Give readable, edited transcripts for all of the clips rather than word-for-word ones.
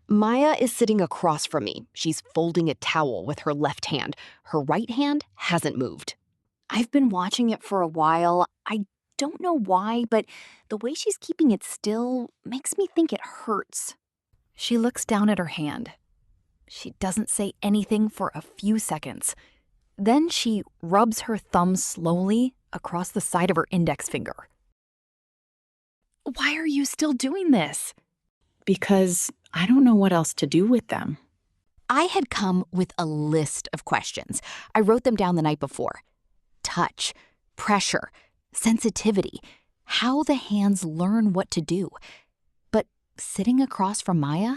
Maya is sitting across from me. She's folding a towel with her left hand. Her right hand hasn't moved. I've been watching it for a while. I don't know why, but the way she's keeping it still makes me think it hurts. She looks down at her hand. She doesn't say anything for a few seconds. Then she rubs her thumb slowly across the side of her index finger. Why are you still doing this? Because I don't know what else to do with them. I had come with a list of questions. I wrote them down the night before. Touch, pressure, sensitivity, how the hands learn what to do. But sitting across from Maya,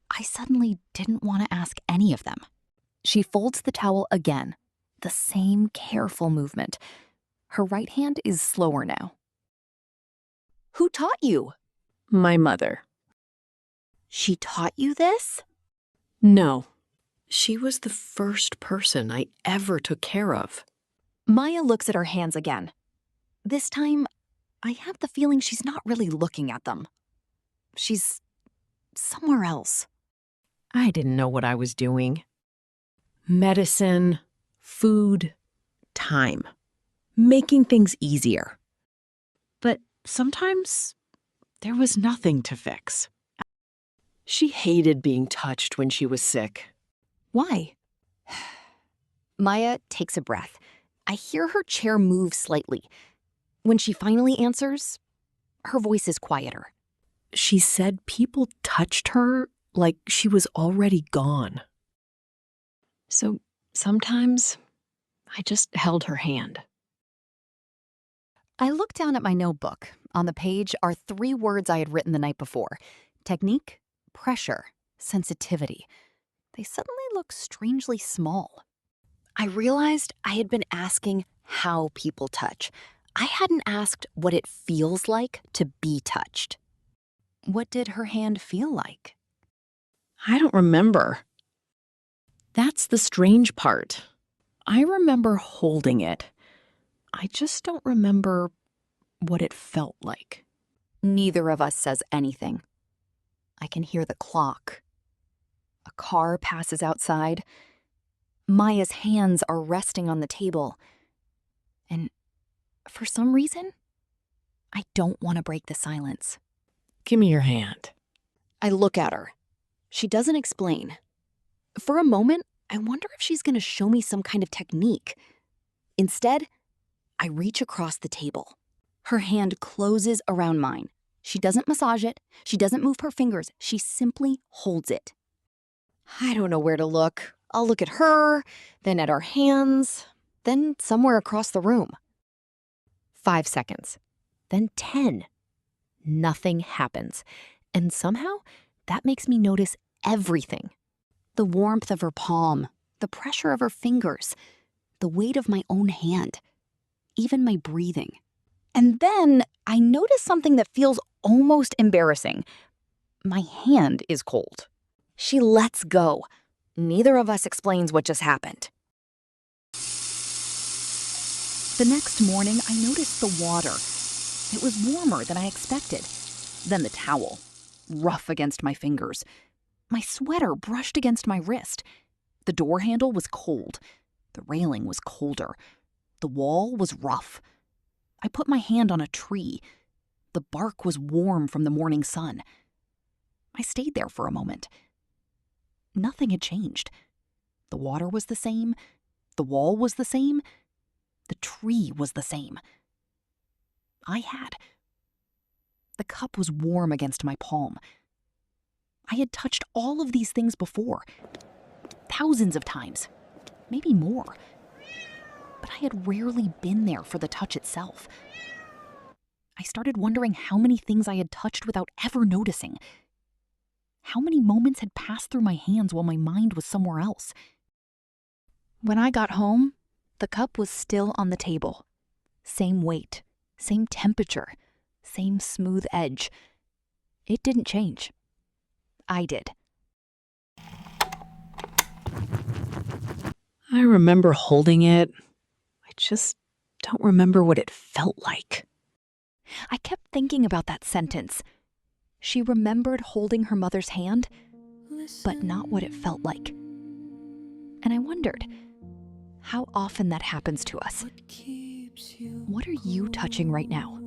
I suddenly didn't want to ask any of them. She folds the towel again, the same careful movement. Her right hand is slower now. Who taught you? My mother. She taught you this? No. She was the first person I ever took care of. Maya looks at her hands again. This time, I have the feeling she's not really looking at them. She's somewhere else. I didn't know what I was doing. Medicine, food, time. Making things easier. But sometimes there was nothing to fix. She hated being touched when she was sick. Why? Maya takes a breath. I hear her chair move slightly. When she finally answers, her voice is quieter. She said people touched her like she was already gone. So sometimes I just held her hand. I look down at my notebook. On the page are 3 words I had written the night before. Technique, pressure, sensitivity. They suddenly look strangely small. I realized I had been asking how people touch. I hadn't asked what it feels like to be touched. What did her hand feel like? I don't remember. That's the strange part. I remember holding it. I just don't remember what it felt like. Neither of us says anything. I can hear the clock. A car passes outside. Maya's hands are resting on the table. And for some reason, I don't want to break the silence. Give me your hand. I look at her. She doesn't explain. For a moment, I wonder if she's going to show me some kind of technique. Instead, I reach across the table. Her hand closes around mine. She doesn't massage it. She doesn't move her fingers. She simply holds it. I don't know where to look. I'll look at her, then at our hands, then somewhere across the room. 5 seconds, then 10. Nothing happens. And somehow, that makes me notice everything. The warmth of her palm, the pressure of her fingers, the weight of my own hand, even my breathing. And then I notice something that feels almost embarrassing. My hand is cold. She lets go. Neither of us explains what just happened. The next morning, I noticed the water. It was warmer than I expected. Then the towel, rough against my fingers. My sweater brushed against my wrist. The door handle was cold. The railing was colder. The wall was rough. I put my hand on a tree. The bark was warm from the morning sun. I stayed there for a moment. Nothing had changed. The water was the same. The wall was the same. The tree was the same. I had. The cup was warm against my palm. I had touched all of these things before. Thousands of times. Maybe more. But I had rarely been there for the touch itself. I started wondering how many things I had touched without ever noticing. How many moments had passed through my hands while my mind was somewhere else? When I got home, the cup was still on the table. Same weight, same temperature, same smooth edge. It didn't change. I did. I remember holding it. I just don't remember what it felt like. I kept thinking about that sentence. She remembered holding her mother's hand, but not what it felt like. And I wondered how often that happens to us. What are you touching right now?